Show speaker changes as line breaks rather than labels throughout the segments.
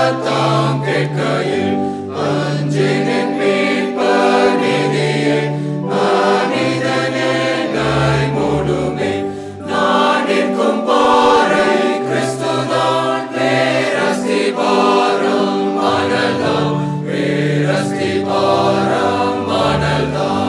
சத்தம் கேட்கையில் அஞ்சினின் மீட்பர் நீதியே மனிதனே நாய் மூடுமே. நான் நிற்கும் பாறை கிறிஸ்துதான், வேரஸ்தி பாரம் மணல்தான், வேரஸ்தி பாரம் மணல்தான்.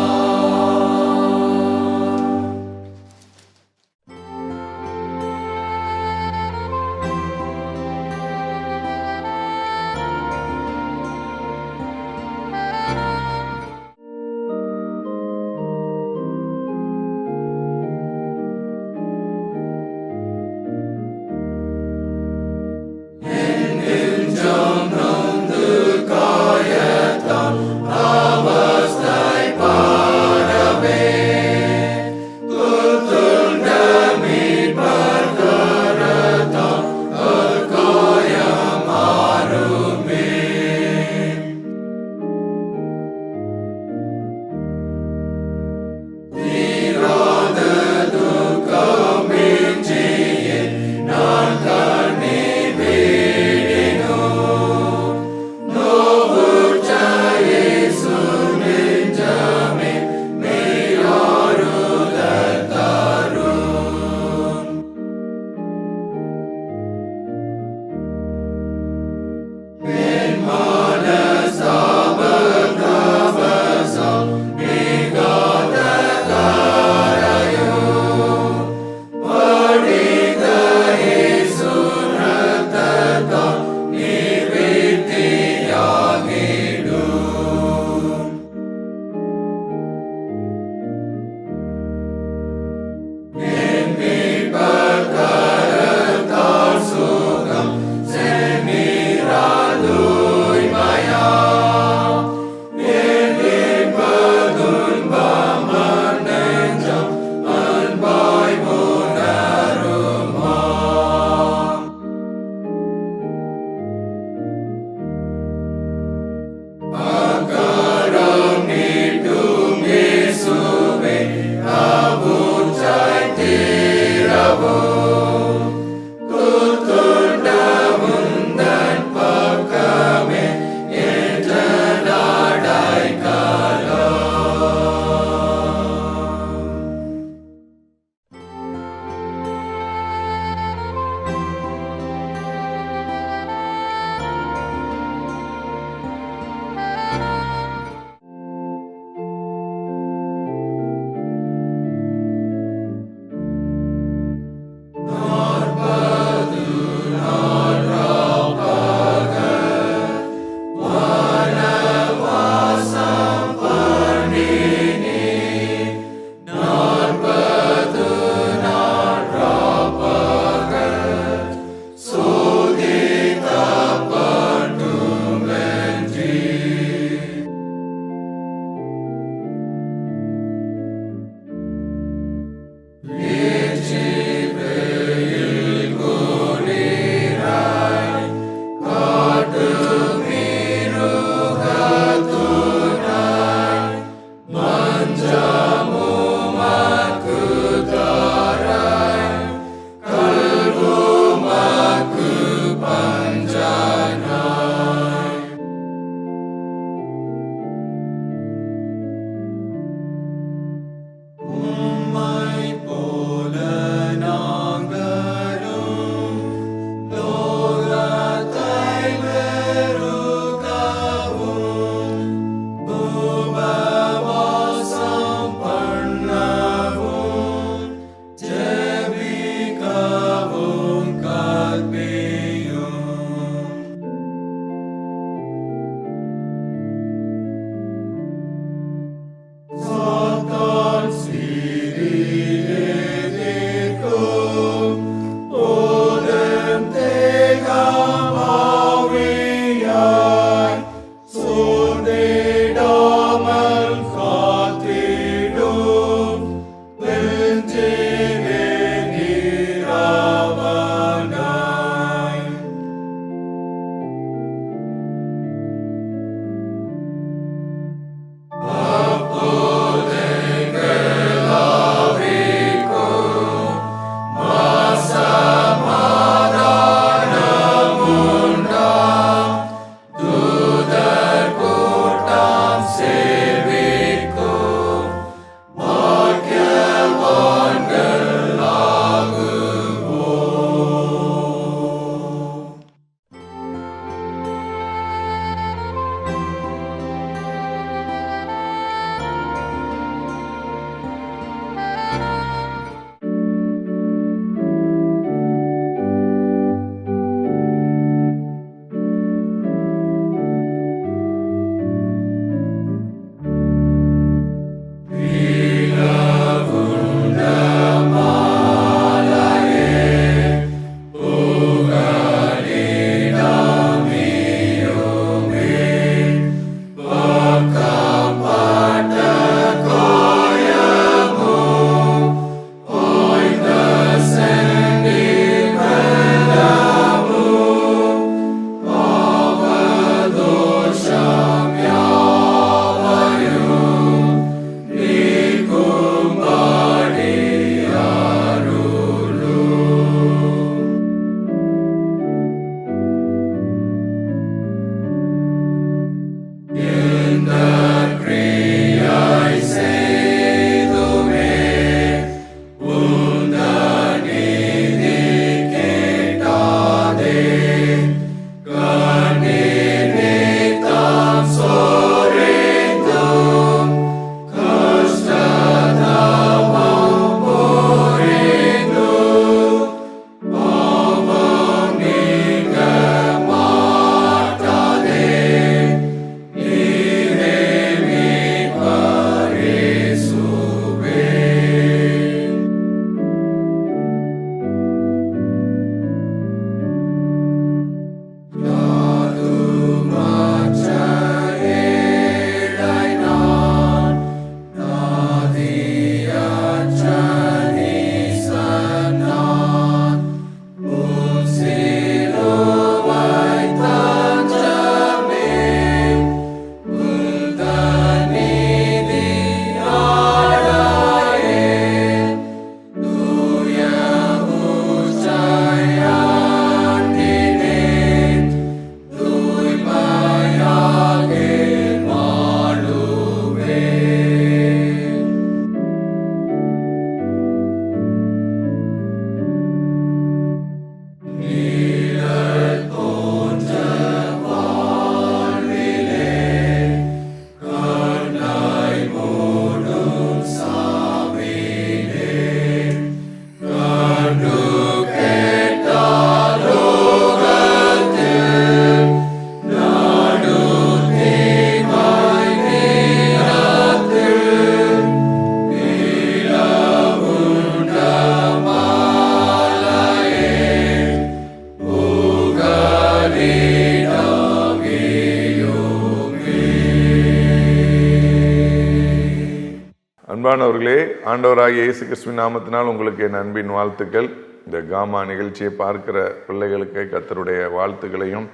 அன்பானவர்களே, ஆண்டவராகிய இயேசு கிறிஸ்துவின் நாமத்தினால் உங்களுக்கு என் அன்பின் வாழ்த்துக்கள். இந்த காமா நிகழ்ச்சியை பார்க்கிற பிள்ளைகளுக்கு கர்த்தருடைய வாழ்த்துக்களையும்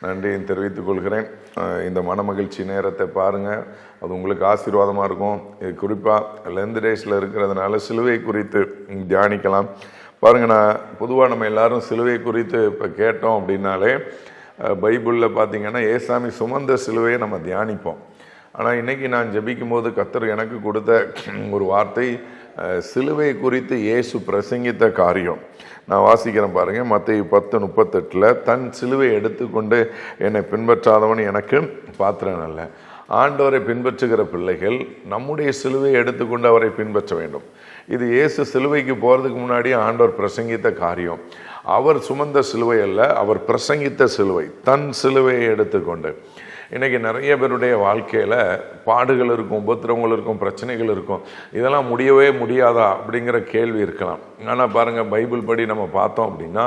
நன்றியும் தெரிவித்துக் கொள்கிறேன். இந்த மனமகிழ்ச்சி நேரத்தை பாருங்கள், அது உங்களுக்கு ஆசீர்வாதமாக இருக்கும். இது குறிப்பாக லெந்த் டேஸில் இருக்கிறதுனால சிலுவை குறித்து தியானிக்கலாம். பாருங்கள், நான் பொதுவாக நம்ம எல்லாரும் சிலுவை குறித்து இப்போ கேட்டோம் அப்படின்னாலே பைபிளில் பார்த்திங்கன்னா ஏசாமி சுமந்த சிலுவையை நம்ம தியானிப்போம். ஆனால் இன்றைக்கி நான் ஜெபிக்கும் போது கர்த்தர் எனக்கு கொடுத்த ஒரு வார்த்தை, சிலுவை குறித்து இயேசு பிரசங்கித்த காரியம். நான் வாசிக்கிறேன் பாருங்கள், மத்தேயு 10:38, தன் சிலுவை எடுத்துக்கொண்டு என்னை பின்பற்றாதவன் எனக்கு பாத்திரன் அல்ல. ஆண்டவரை பின்பற்றுகிற பிள்ளைகள் நம்முடைய சிலுவையை எடுத்துக்கொண்டு அவரை பின்பற்ற வேண்டும். இது இயேசு சிலுவைக்கு போகிறதுக்கு முன்னாடி ஆண்டவர் பிரசங்கித்த காரியம். அவர் சுமந்த சிலுவை அல்ல, அவர் பிரசங்கித்த சிலுவை, தன் சிலுவையை எடுத்துக்கொண்டு. இன்றைக்கி நிறைய பேருடைய வாழ்க்கையில் பாடுகள் இருக்கும், உபத்திரவங்கள் இருக்கும், பிரச்சனைகள் இருக்கும். இதெல்லாம் முடியவே முடியாதா அப்படிங்கிற கேள்வி இருக்கலாம். ஆனால் பாருங்கள், பைபிள் படி நம்ம பார்த்தோம் அப்படின்னா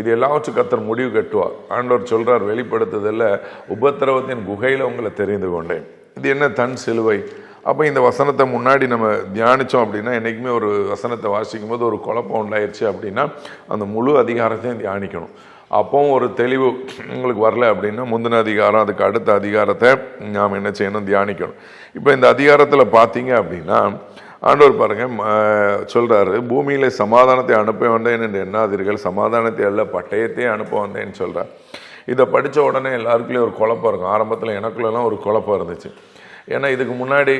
இது எல்லாவற்றும் கர்த்தர் முடிவு கட்டுவார். ஆண்டவர் சொல்கிறார், வெளிப்படுத்துதல்ல, உபத்திரவத்தின் குகையில் உங்களை தெரிந்து கொண்டேன். இது என்ன தன் சிலுவை? அப்போ இந்த வசனத்தை முன்னாடி நம்ம தியானித்தோம் அப்படின்னா, என்றைக்குமே ஒரு வசனத்தை வாசிக்கும் போது ஒரு குழப்பம் உண்டாயிருச்சு அப்படின்னா அந்த முழு அதிகாரத்தையும் தியானிக்கணும். அப்போவும் ஒரு தெளிவு உங்களுக்கு வரல அப்படின்னா முந்தின அதிகாரம், அதுக்கு அடுத்த அதிகாரத்தை நாம் என்ன செய்யணும், தியானிக்கணும். இப்போ இந்த அதிகாரத்தில் பார்த்தீங்க அப்படின்னா ஆண்டவர் பாருங்கள் சொல்கிறாரு, பூமியில் சமாதானத்தை அனுப்ப வந்தேன் என்று எண்ணாதீர்கள், சமாதானத்தை அல்ல பட்டயத்தையே அனுப்ப வந்தேன்னு சொல்கிறார். இதை படித்த உடனே எல்லாருக்குள்ளேயும் ஒரு குழப்பம் இருக்கும். ஆரம்பத்தில் எனக்குள்ளெல்லாம் ஒரு குழப்பம் இருந்துச்சு. ஏன்னா இதுக்கு முன்னாடி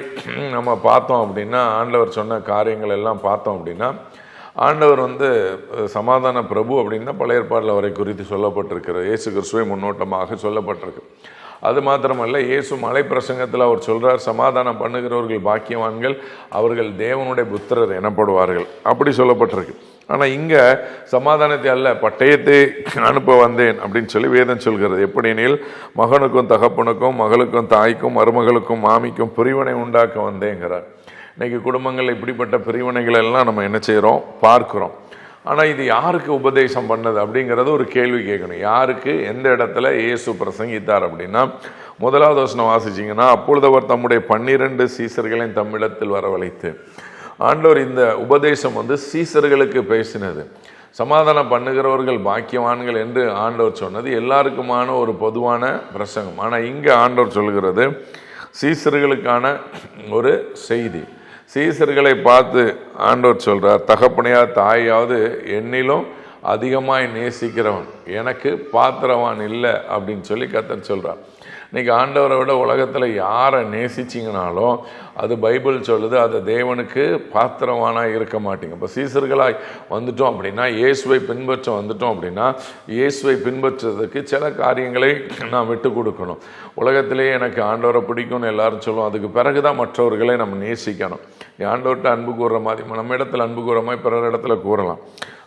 நம்ம பார்த்தோம் அப்படின்னா ஆண்டவர் சொன்ன காரியங்கள் எல்லாம் பார்த்தோம் அப்படின்னா, ஆண்டவர் சமாதான பிரபு அப்படின்னா பழைய ஏற்பாட்டில் அவரை குறித்து சொல்லப்பட்டிருக்கிறது. இயேசு கிறிஸ்துவை முன்னோட்டமாக சொல்லப்பட்டிருக்கு. அது மாத்திரமல்ல, இயேசு மலை பிரசங்கத்தில் அவர் சொல்கிறார், சமாதானம் பண்ணுகிறவர்கள் பாக்கியவான்கள், அவர்கள் தேவனுடைய புத்திரர் எனப்படுவார்கள், அப்படி சொல்லப்பட்டிருக்கு. ஆனால் இங்கே சமாதானத்தை அல்ல பட்டயத்தை அனுப்ப வந்தேன் அப்படின்னு சொல்லி வேதம் சொல்கிறது. எப்படினில், மகனுக்கும் தகப்பனுக்கும், மகளுக்கும் தாய்க்கும், மருமகளுக்கும் மாமிக்கும் பிரிவினை உண்டாக்க வந்தேங்கிறார். இன்றைக்கி குடும்பங்கள் இப்படிப்பட்ட பிரிவினைகள் எல்லாம் நம்ம என்ன செய்கிறோம், பார்க்குறோம். ஆனால் இது யாருக்கு உபதேசம் பண்ணது அப்படிங்கிறது ஒரு கேள்வி கேட்கணும். யாருக்கு, எந்த இடத்துல இயேசு பிரசங்கித்தார் அப்படின்னா, முதலாவது வசனம் வாசிச்சிங்கன்னா, அப்பொழுது அவர் தம்முடைய 12 சீசர்களையும் தம்மிடத்தில் வரவழைத்து. ஆண்டவர் இந்த உபதேசம் சீசர்களுக்கு பேசினது. சமாதானம் பண்ணுகிறவர்கள் பாக்கியவான்கள் என்று ஆண்டவர் சொன்னது எல்லாருக்குமான ஒரு பொதுவான பிரசங்கம். ஆனால் இங்கே ஆண்டவர் சொல்கிறது சீசர்களுக்கான ஒரு செய்தி. சீசர்களை பார்த்து ஆண்டவர் சொல்கிறார், தகப்பனையா தாயாவது என்னிலும் அதிகமாய் நேசிக்கிறவன் எனக்கு பாத்திரவான் இல்லை அப்படின்னு சொல்லி கர்த்தர் சொல்கிறார். இன்றைக்கி ஆண்டவரை விட உலகத்தில் யாரை நேசிச்சிங்கனாலும் அது பைபிள் சொல்லுது, அது தேவனுக்கு பாத்திரவானாக இருக்க மாட்டீங்க. இப்போ சீசர்களாய் வந்துட்டோம் அப்படின்னா, இயேசுவை பின்பற்ற வந்துட்டோம் அப்படின்னா, இயேசுவை பின்பற்றுறதுக்கு சில காரியங்களை நான் விட்டு கொடுக்கணும். உலகத்திலேயே எனக்கு ஆண்டவரை பிடிக்கும்னு எல்லாரும் சொல்லுவோம். அதுக்கு பிறகு தான் மற்றவர்களை நம்ம நேசிக்கணும். ஆண்டவர்கிட்ட அன்பு கூறுற மாதிரி நம்ம இடத்துல அன்பு கூற மாதிரி பிறர் இடத்துல கூறலாம்.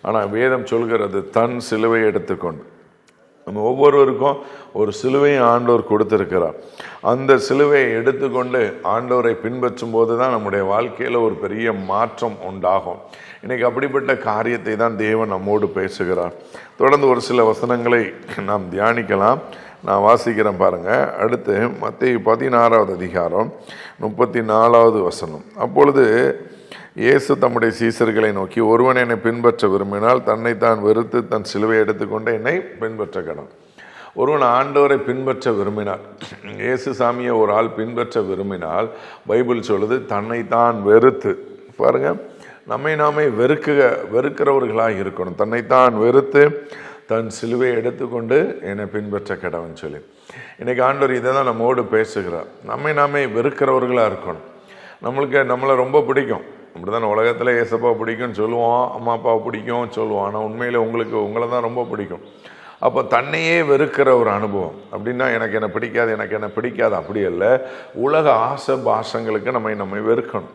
ஆனால் வேதம் சொல்கிறது, தன் சிலுவை எடுத்துக்கொண்டு. நம்ம ஒவ்வொருவருக்கும் ஒரு சிலுவையை ஆண்டவர் கொடுத்திருக்கிறார். அந்த சிலுவையை எடுத்துக்கொண்டு ஆண்டவரை பின்பற்றும் போது தான் நம்முடைய வாழ்க்கையில் ஒரு பெரிய மாற்றம் உண்டாகும். இன்றைக்கி அப்படிப்பட்ட காரியத்தை தான் தேவன் நம்மோடு பேசுகிறார். தொடர்ந்து ஒரு சில வசனங்களை நாம் தியானிக்கலாம். நான் வாசிக்கிறேன் பாருங்கள். அடுத்து மத்தேயு 16வது அதிகாரம் 34வது வசனம். அப்பொழுது இயேசு தம்முடைய சீசர்களை நோக்கி, ஒருவன் என்னை பின்பற்ற விரும்பினால் தன்னைத்தான் வெறுத்து தன் சிலுவை எடுத்துக்கொண்டு என்னை பின்பற்ற கடவன். ஒருவன் ஆண்டவரை பின்பற்ற விரும்பினார், இயேசு சாமியை ஒரு ஆள் பின்பற்ற விரும்பினால் பைபிள் சொல்லுது தன்னைத்தான் வெறுத்து. பாருங்கள், நம்மை நாமே வெறுக்கிறவர்களாக இருக்கணும். தன்னைத்தான் வெறுத்து தன் சிலுவை எடுத்துக்கொண்டு என்னை பின்பற்ற கடவன் சொல்லி இன்றைக்கி ஆண்டவர் இதை தான் நம்மோடு பேசுகிறார். நம்மை நாமே வெறுக்கிறவர்களாக இருக்கணும். நம்மளை ரொம்ப பிடிக்கும், அப்படி தான் உலகத்தில் ஏசப்பா பிடிக்கும்னு சொல்லுவோம், அம்மா அப்பாவை பிடிக்கும் சொல்லுவோம். ஆனால் உண்மையில் உங்களை தான் ரொம்ப பிடிக்கும். அப்போ தன்னையே வெறுக்கிற ஒரு அனுபவம் அப்படின்னா, எனக்கு என்ன பிடிக்காது அப்படி இல்லை. உலக ஆசை பாசங்களுக்கு நம்மை வெறுக்கணும்.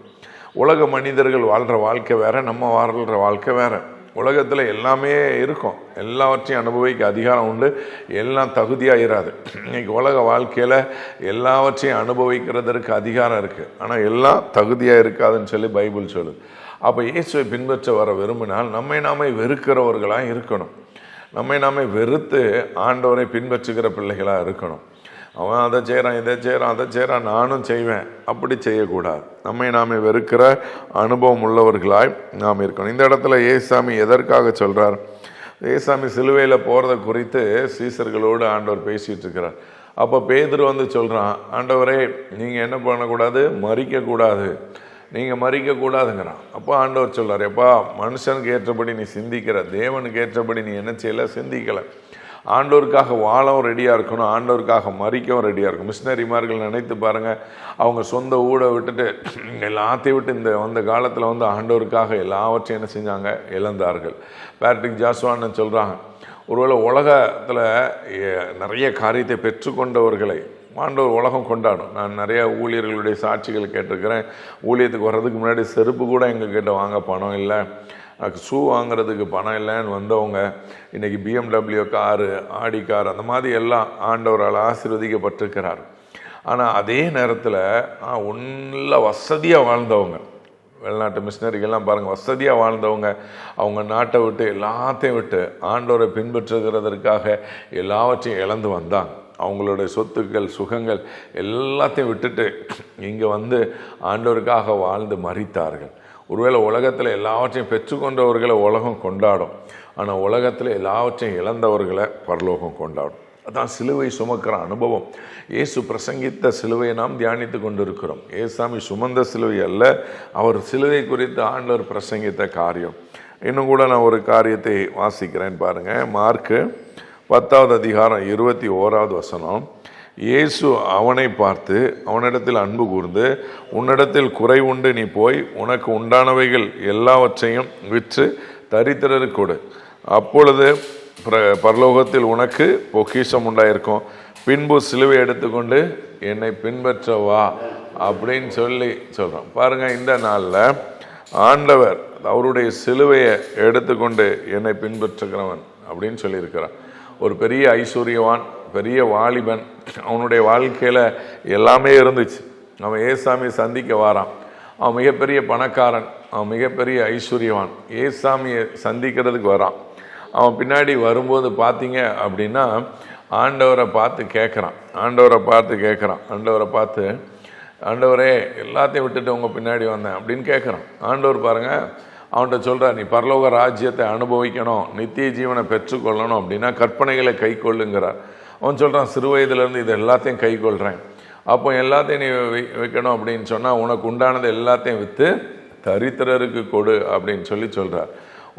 உலக மனிதர்கள் வாழ்கிற வாழ்க்கை வேறு, நம்ம வாழ்கிற வாழ்க்கை வேறு. உலகத்தில் எல்லாமே இருக்கும், எல்லாவற்றையும் அனுபவிக்க அதிகாரம் உண்டு, எல்லாம் தகுதியாக இராது. இன்றைக்கி உலக வாழ்க்கையில் எல்லாவற்றையும் அனுபவிக்கிறதற்கு அதிகாரம் இருக்குது, ஆனால் எல்லாம் தகுதியாக இருக்காதுன்னு சொல்லி பைபிள் சொல்லுது. அப்போ இயேசுவை பின்பற்ற வர விரும்பினால் நம்மை நாமே வெறுக்கிறவர்களாக இருக்கணும். நம்மை நாமே வெறுத்து ஆண்டவரை பின்பற்றுகிற பிள்ளைகளாக இருக்கணும். அவன் அதை செய்கிறான், இதை செய்கிறான், அதை செய்கிறான், நானும் செய்வேன், அப்படி செய்யக்கூடாது. நம்மை நாம் வெறுக்கிற அனுபவம் உள்ளவர்களாய் நாம் இருக்கணும். இந்த இடத்துல ஏசாமி எதற்காக சொல்கிறார்? ஏசாமி சிலுவையில் போகிறத குறித்து சீசர்களோடு ஆண்டவர் பேசிகிட்டு இருக்கிறார். அப்போ பேதுரு வந்து சொல்கிறான், ஆண்டவரே நீங்கள் என்ன பண்ணக்கூடாது? மறிக்கக்கூடாது, நீங்கள் மறிக்கக்கூடாதுங்கிறான். அப்போ ஆண்டவர் சொல்கிறார், எப்பா மனுஷனுக்கு ஏற்றபடி நீ சிந்திக்கிற, தேவனுக்கு ஏற்றபடி நீ என்ன செய்யலை? சிந்திக்கலை. ஆண்டவருக்காக வாழவும் ரெடியாக இருக்கணும், ஆண்டவருக்காக மறிக்கவும் ரெடியாக இருக்கும். மிஷினரிமார்கள் நினைத்து பாருங்கள், அவங்க சொந்த ஊரை விட்டுட்டு எல்லாத்தையும் விட்டு இந்த காலத்தில் வந்து ஆண்டவருக்காக எல்லாவற்றையும் என்ன செஞ்சாங்க? இழந்தார்கள். பேட்ரிக் ஜாஸ்வான்னு சொல்கிறாங்க, ஒருவேளை உலகத்தில் நிறைய காரியத்தை பெற்றுக்கொண்டவர்களை ஆண்டவர் உலகம் கொண்டாடும். நான் நிறைய ஊழியர்களுடைய சாட்சிகள் கேட்டிருக்கிறேன். ஊழியத்துக்கு வர்றதுக்கு முன்னாடி செருப்பு கூட எங்ககிட்ட வாங்க பணம் இல்லை, ஷூ வாங்குறதுக்கு பணம் இல்லைன்னு வந்தவங்க இன்றைக்கி BMW காரு, ஆடி கார், அந்த மாதிரி எல்லாம் ஆண்டவரால் ஆசீர்வதிக்கப்பட்டிருக்கிறார். ஆனால் அதே நேரத்தில் ஒன்றில் வசதியாக வாழ்ந்தவங்க, வெளிநாட்டு மிஷினரிகள்லாம் பாருங்கள், வசதியாக வாழ்ந்தவங்க அவங்க நாட்டை விட்டு எல்லாத்தையும் விட்டு ஆண்டவரை பின்பற்றுகிறதற்காக எல்லாவற்றையும் இழந்து வந்தாங்க. அவங்களுடைய சொத்துக்கள், சுகங்கள் எல்லாத்தையும் விட்டுட்டு இங்கே வந்து ஆண்டவருக்காக வாழ்ந்து மரித்தார்கள். ஒருவேளை உலகத்தில் எல்லாவற்றையும் பெற்றுக்கொண்டவர்களை உலகம் கொண்டாடும், ஆனால் உலகத்தில் எல்லாவற்றையும் இழந்தவர்களை பரலோகம் கொண்டாடும். அதான் சிலுவை சுமக்கிற அனுபவம். இயேசு பிரசங்கித்த சிலுவையை நாம் தியானித்து கொண்டிருக்கிறோம். ஏசாமி சுமந்த சிலுவை அல்ல, அவர் சிலுவை குறித்து ஆண்டவர் பிரசங்கித்த காரியம். இன்னும் கூட நான் ஒரு காரியத்தை வாசிக்கிறேன் பாருங்கள். மார்க்கு 10வது அதிகாரம் 21வது வசனம். இயேசு அவனை பார்த்து அவனிடத்தில் அன்பு கூர்ந்து, உன்னிடத்தில் குறை உண்டு, நீ போய் உனக்கு உண்டானவைகள் எல்லாவற்றையும் விற்று தரித்திரருக்கு கொடு, அப்பொழுது பரலோகத்தில் உனக்கு பொக்கிஷம் உண்டாயிருக்கும், பின்பு சிலுவை எடுத்துக்கொண்டு என்னை பின்பற்றவா அப்படின்னு சொல்கிறோம். பாருங்கள், இந்த நாளில் ஆண்டவர் அவருடைய சிலுவையை எடுத்துக்கொண்டு என்னை பின்பற்றுகிறவன் அப்படின்னு சொல்லியிருக்கிறான். ஒரு பெரிய ஐஸ்வர்யவான், பெரிய வாலிபன், அவனுடைய வாழ்க்கையில் எல்லாமே இருந்துச்சு. அவன் ஏசாமியை சந்திக்க வாரான். அவன் மிகப்பெரிய பணக்காரன், அவன் மிகப்பெரிய ஐஸ்வர்யவான். ஏசாமியை சந்திக்கிறதுக்கு வரான். அவன் பின்னாடி வரும்போது பார்த்தீங்க அப்படின்னா ஆண்டவரை பார்த்து கேட்குறான். ஆண்டவரே எல்லாத்தையும் விட்டுட்டு உங்கள் பின்னாடி வந்தேன் அப்படின்னு கேட்குறான். ஆண்டவர் பாருங்கள், அவன்கிட்ட சொல்கிறார், நீ பரலோக ராஜ்யத்தை அனுபவிக்கணும், நித்திய ஜீவனை பெற்றுக்கொள்ளணும் அப்படின்னா கற்பனைகளை கை கொள்ளுங்கிறார். அவன் சொல்கிறான், சிறு வயதுலேருந்து இது எல்லாத்தையும் கை கொள்கிறேன். அப்போ எல்லாத்தையும் நீ வைக்கணும் அப்படின்னு சொன்னால் உனக்கு உண்டானது எல்லாத்தையும் விற்று தரித்திரருக்கு கொடு அப்படின்னு சொல்கிறார்.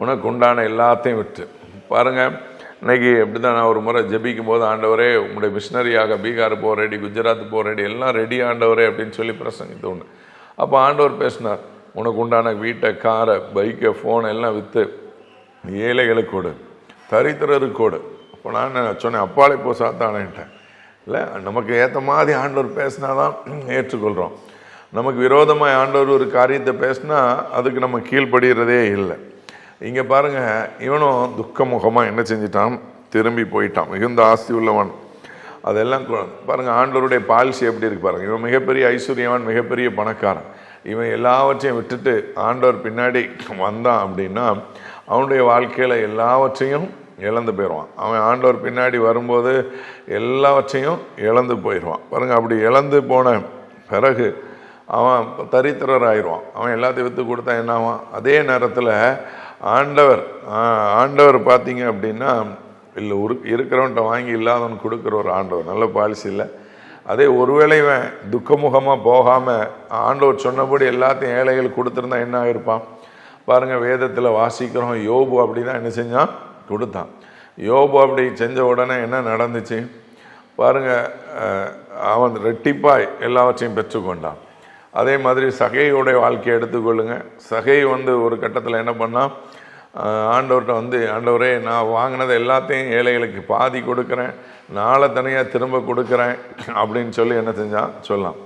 உனக்கு உண்டான எல்லாத்தையும் விற்று. பாருங்கள், இன்றைக்கி எப்படி தான் நான் ஒரு முறை ஜெபிக்கும் போது, ஆண்டவரே உங்களுடைய மிஷினரியாக பீகார் போக ரெடி, குஜராத் போக ரெடி, எல்லாம் ரெடி ஆண்டவரே அப்படின்னு சொல்லி பிரசங்கித்து உண்டு. அப்போ ஆண்டவர் பேசினார், உனக்கு உண்டான வீட்டை, காரை, பைக்கை, ஃபோனை எல்லாம் விற்று ஏழைகளுக்கு கொடு, தரித்திரருக்கு கொடு. அப்போ நான் சொன்னேன், அப்பாலே போ சாத்தானேன்ட்டேன். இல்லை, நமக்கு ஏற்ற மாதிரி ஆண்டவர் பேசினா தான் ஏற்றுக்கொள்கிறோம். நமக்கு விரோதமாக ஆண்டவர் ஒரு காரியத்தை பேசினா அதுக்கு நம்ம கீழ்ப்படுகிறதே இல்லை. இங்கே பாருங்கள், இவனும் துக்கமுகமாக என்ன செஞ்சிட்டான்? திரும்பி போயிட்டான். மிகுந்த ஆஸ்தி உள்ளவன். அதெல்லாம் பாருங்கள், ஆண்டவருடைய பாலிசி எப்படி இருக்கு பாருங்கள். இவன் மிகப்பெரிய ஐஸ்வர்யவான், மிகப்பெரிய பணக்காரன். இவன் எல்லாவற்றையும் விட்டுட்டு ஆண்டவர் பின்னாடி வந்தான் அப்படின்னா அவனுடைய வாழ்க்கையில் எல்லாவற்றையும் இழந்து போயிடுவான். அவன் ஆண்டவர் பின்னாடி வரும்போது எல்லாவற்றையும் இழந்து போயிடுவான். பாருங்கள், அப்படி இழந்து போன பிறகு அவன் தரித்திரராயிடுவான். அவன் எல்லாத்தையும் விற்று கொடுத்தா என்ன ஆவான்? அதே நேரத்தில் ஆண்டவர் பார்த்தீங்க அப்படின்னா இல்லை, இருக்கிறவன்ட்ட வாங்கி இல்லாதவன் கொடுக்குற ஒரு ஆண்டவர், நல்ல பாலிசி இல்லை. அதே ஒருவேளை இவன் துக்கமுகமாக போகாமல் ஆண்டவர் சொன்னபடி எல்லாத்தையும் ஏழைகள் கொடுத்துருந்தா என்ன ஆகிருப்பான்? பாருங்கள், வேதத்தில் வாசிக்கிறோம், யோபு அப்படி தான் என்ன செஞ்சான்? கொடுத்தான். யோபு அப்படி செஞ்ச உடனே என்ன நடந்துச்சு பாருங்கள், அவன் ரெட்டிப்பாய் எல்லாவற்றையும் பெற்றுக்கொண்டான். அதே மாதிரி சகையோடைய வாழ்க்கையை எடுத்துக்கொள்ளுங்க. சகை ஒரு கட்டத்தில் என்ன பண்ணான்? ஆண்டவர்கிட்ட ஆண்டவரே நான் வாங்கினதை எல்லாத்தையும் ஏழைகளுக்கு பாதி கொடுக்குறேன், நாளை தனியாக திரும்ப கொடுக்குறேன் அப்படின்னு சொல்லி என்ன செஞ்சான்? சொல்லலாம்.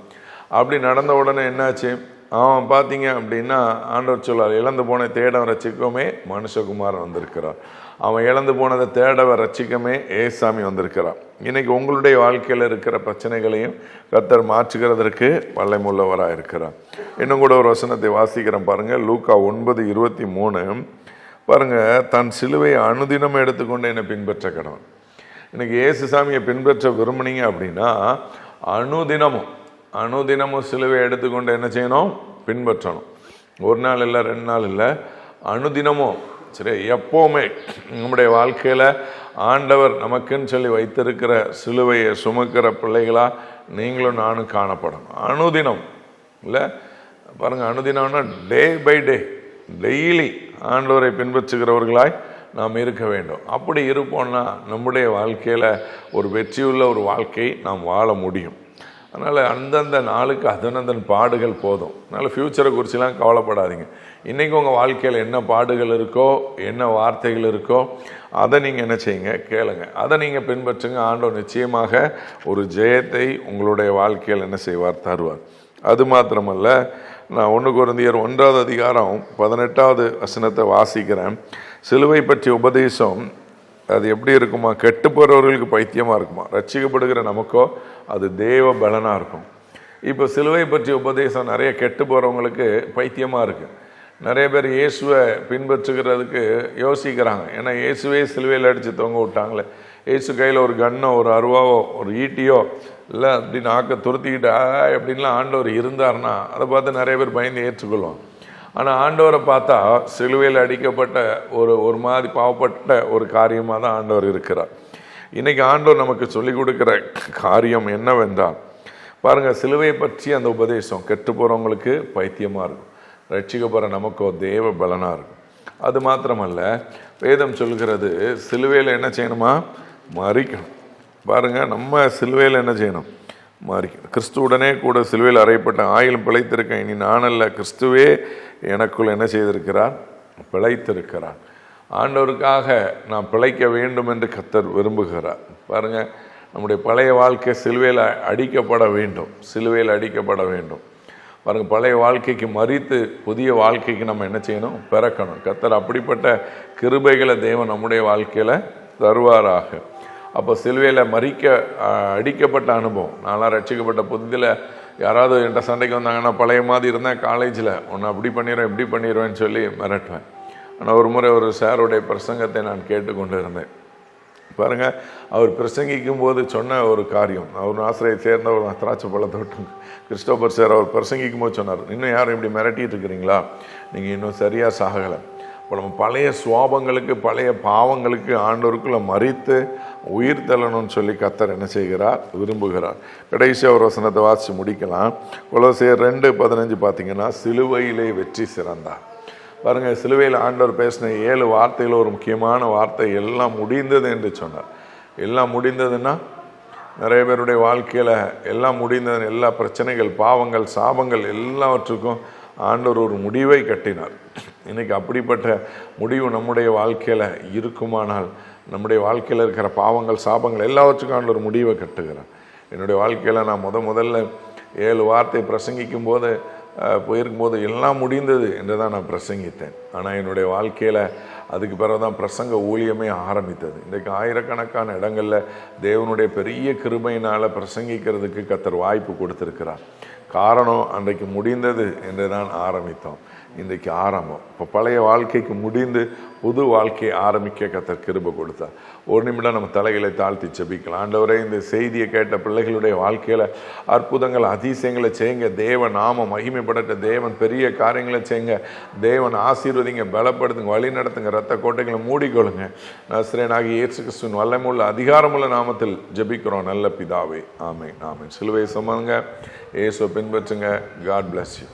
அப்படி நடந்த உடனே என்னாச்சு? அவன் பார்த்தீங்க அப்படின்னா ஆண்டவர் சொல்லார், இழந்து போன தேடவன் ரட்சிக்கமே மனுஷகுமாரன் வந்திருக்கிறார். அவன் இழந்து போனதை தேடவர் ரட்சிக்கமே ஏசாமி வந்திருக்கிறார். இன்னைக்கு உங்களுடைய வாழ்க்கையில் இருக்கிற பிரச்சனைகளையும் கர்த்தர் மாற்றுகிறதற்கு வல்லமையுள்ளவராக இருக்கிறார். இன்னும் கூட ஒரு வசனத்தை வாசிக்கிறேன் பாருங்கள். லூக்கா 9:23 பாருங்கள், தன் சிலுவையை அனுதினம் எடுத்துக்கொண்டு என்னை பின்பற்ற கடவன். இன்னைக்கு இயேசு சாமியை பின்பற்ற விரும்புனீங்க அப்படின்னா அனுதினமும் சிலுவை எடுத்துக்கொண்டு என்ன செய்யணும்? பின்பற்றணும். ஒரு நாள் இல்லை, 2 நாள் இல்லை, அனுதினமும். சரி, எப்போவுமே நம்முடைய வாழ்க்கையில் ஆண்டவர் நமக்குன்னு சொல்லி வைத்திருக்கிற சிலுவையை சுமக்கிற பிள்ளைகளா நீங்களும் நானும் காணப்படணும். அனுதினம் இல்லை பாருங்கள், அனுதினம்னா டே பை டே, டெய்லி ஆண்டவரை பின்பற்றுகிறவர்களாய் நாம் இருக்க வேண்டும். அப்படி இருப்போம்னா நம்முடைய வாழ்க்கையில் ஒரு வெற்றியுள்ள ஒரு வாழ்க்கை நாம் வாழ முடியும். அதனால் அந்தந்த நாளுக்கு அதனந்தன் பாடுகள் போதும். அதனால் ஃப்யூச்சரை குறிச்செல்லாம் கவலைப்படாதீங்க. இன்றைக்கி உங்கள் வாழ்க்கையில் என்ன பாடுகள் இருக்கோ, என்ன வார்த்தைகள் இருக்கோ, அதை நீங்கள் என்ன செய்யுங்க? கேளுங்க, அதை நீங்கள் பின்பற்றுங்க. ஆண்டவர் நிச்சயமாக ஒரு ஜெயத்தை உங்களுடைய வாழ்க்கையில் என்ன செய்வார்? தருவார். அது மாத்திரமல்ல, நான் 1 கொரிந்தியர் 1ஆம் அதிகாரம் 18வது வசனத்தை வாசிக்கிறேன். சிலுவை பற்றிய உபதேசம் அது எப்படி இருக்குமா? கெட்டு போகிறவர்களுக்கு பைத்தியமாக இருக்குமா? ரட்சிக்கப்படுகிற நமக்கோ அது தேவ பலனாக இருக்கும். இப்போ சிலுவை பற்றிய உபதேசம் நிறைய கெட்டு போகிறவங்களுக்கு பைத்தியமாக இருக்குது. நிறைய பேர் இயேசுவை பின்பற்றுகிறதுக்கு யோசிக்கிறாங்க. ஏன்னா இயேசுவே சிலுவையில் அடித்து தொங்க விட்டாங்களே, இயேசு கையில் ஒரு கன்னோ, ஒரு அருவாவோ, ஒரு ஈட்டியோ இல்லை அப்படின்னு ஆக்க துருத்திக்கிட்டு அப்படின்லாம் ஆண்டவர் இருந்தார்னா அதை பார்த்து நிறைய பேர் பயந்து ஏற்றுக்கொள்வாங்க. ஆனால் ஆண்டவரை பார்த்தா சிலுவையில் அடிக்கப்பட்ட ஒரு மாதிரி பாவப்பட்ட ஒரு காரியமாக தான் ஆண்டவர் இருக்கிறார். இன்றைக்கி ஆண்டவர் நமக்கு சொல்லிக் கொடுக்குற காரியம் என்னவென்றால் பாருங்கள், சிலுவையை பற்றி அந்த உபதேசம் கெட்டு போகிறவங்களுக்கு பைத்தியமாக இருக்கும், ரட்சிக்கப்படுற நமக்கோ தேவ பலனாக இருக்கும். அது மாத்திரமல்ல, வேதம் சொல்கிறது சிலுவையில் என்ன செய்யணுமா? மறிக்கணும். பாருங்கள், நம்ம சிலுவையில் என்ன செய்யணும்? மறிக்கணும். கிறிஸ்துவுடனே கூட சிலுவையில் அறையப்பட்ட ஆயிலும் பிழைத்திருக்கேன், இனி நானல்ல, கிறிஸ்துவே எனக்குள் என்ன செய்திருக்கிறார்? பிழைத்திருக்கிறார். ஆண்டவருக்காக நாம் பிழைக்க வேண்டும் என்று கர்த்தர் விரும்புகிறார். பாருங்கள், நம்முடைய பழைய வாழ்க்கை சிலுவையில் அடிக்கப்பட வேண்டும், சிலுவையில் அடிக்கப்பட வேண்டும். பாருங்கள், பழைய வாழ்க்கைக்கு மறித்து புதிய வாழ்க்கைக்கு நம்ம என்ன செய்யணும்? பிறக்கணும். கர்த்தர் அப்படிப்பட்ட கிருபைகளை தேவன் நம்முடைய வாழ்க்கையில் தருவாராக. அப்போ சிலுவையில் அடிக்கப்பட்ட அனுபவம். நான்லாம் ரட்சிக்கப்பட்ட புதிதில் யாராவது என்கிட்ட சண்டைக்கு வந்தாங்கன்னா, பழைய மாதிரி இருந்தேன், காலேஜில் ஒன்று அப்படி பண்ணிடுவேன் இப்படி பண்ணிடுவேன்னு சொல்லி மிரட்டுவேன். ஆனால் ஒரு முறை ஒரு சாருடைய பிரசங்கத்தை நான் கேட்டுக்கொண்டு இருந்தேன். பாருங்கள், அவர் பிரசங்கிக்கும் போது சொன்ன ஒரு காரியம், அவர் ஆசிரியை சேர்ந்த ஒரு திராட்சை பழத்தோட்டம் கிறிஸ்டோபர் சார் அவர் பிரசங்கிக்கும் போது சொன்னார், இன்னும் யாரும் இப்படி மிரட்டிட்டு இருக்கிறீங்களா? நீங்கள் இன்னும் சரியாக சாகலை. இப்போ நம்ம பழைய சுவாபங்களுக்கு, பழைய பாவங்களுக்கு ஆண்டவருக்குள்ளே மறித்து உயிர் தள்ளணும்னு சொல்லி கர்த்தர் என்ன செய்கிறார்? விரும்புகிறார். கடைசியாக ஒரு வசனத்தை வாசித்து முடிக்கலாம். கொலோசியர் 2:15 பார்த்தீங்கன்னா, சிலுவையிலே வெற்றி சிறந்தார். பாருங்கள், சிலுவையில் ஆண்டவர் பேசின 7 வார்த்தையில் ஒரு முக்கியமான வார்த்தை எல்லாம் முடிந்தது என்று சொன்னார். எல்லாம் முடிந்ததுன்னா நிறைய பேருடைய வாழ்க்கையில் எல்லாம் முடிந்தது, எல்லா பிரச்சனைகள், பாவங்கள், சாபங்கள் எல்லாவற்றுக்கும் ஆண்டவர் ஒரு முடிவை கட்டினார். இன்றைக்கி அப்படிப்பட்ட முடிவு நம்முடைய வாழ்க்கையில் இருக்குமானால், நம்முடைய வாழ்க்கையில் இருக்கிற பாவங்கள், சாபங்கள் எல்லாவற்றுக்கும் ஆண்டவர் முடிவை கட்டுகிறார். என்னுடைய வாழ்க்கையில் நான் முதல்ல 7 வார்த்தை பிரசங்கிக்கும் போது போயிருக்கும்போது எல்லாம் முடிந்தது என்று தான் நான் பிரசங்கித்தேன். ஆனால் என்னுடைய வாழ்க்கையில் அதுக்கு பிறகு தான் பிரசங்க ஊழியமே ஆரம்பித்தது. இன்றைக்கு ஆயிரக்கணக்கான இடங்களில் தேவனுடைய பெரிய கிருபையினால் பிரசங்கிக்கிறதுக்கு கர்த்தர் வாய்ப்பு கொடுத்திருக்கிறார். காரணம், அன்றைக்கு முடிந்தது என்று தான் ஆரம்பித்தோம், இன்றைக்கு ஆரம்பம். இப்போ பழைய வாழ்க்கைக்கு முடிந்து புது வாழ்க்கையை ஆரம்பிக்க கர்த்தர் கிருபை கொடுத்தார். ஒரு நிமிடம் நம்ம தலைகளை தாழ்த்தி ஜெபிக்கலாம். ஆண்டவரே, இந்த செய்தியை கேட்ட பிள்ளைகளுடைய வாழ்க்கையில் அற்புதங்கள், அதிசயங்களை செய்யுங்க. தேவன் நாம மகிமைப்படட்ட, தேவன் பெரிய காரியங்களை செய்யுங்க. தேவன் ஆசீர்வதிங்க, பலப்படுத்துங்க, வழி நடத்துங்க, இரத்த கோட்டைகளை மூடிக்கொள்ளுங்க. நசரேயனாகிய இயேசு கிறிஸ்துவின் வல்லமையுள்ள அதிகாரமுள்ள நாமத்தில் ஜெபிக்கிறோம் நல்ல பிதாவே, ஆமென். ஆமென். சிலுவையை சுமங்க, இயேசுவை பின்பற்றுங்க. God bless you.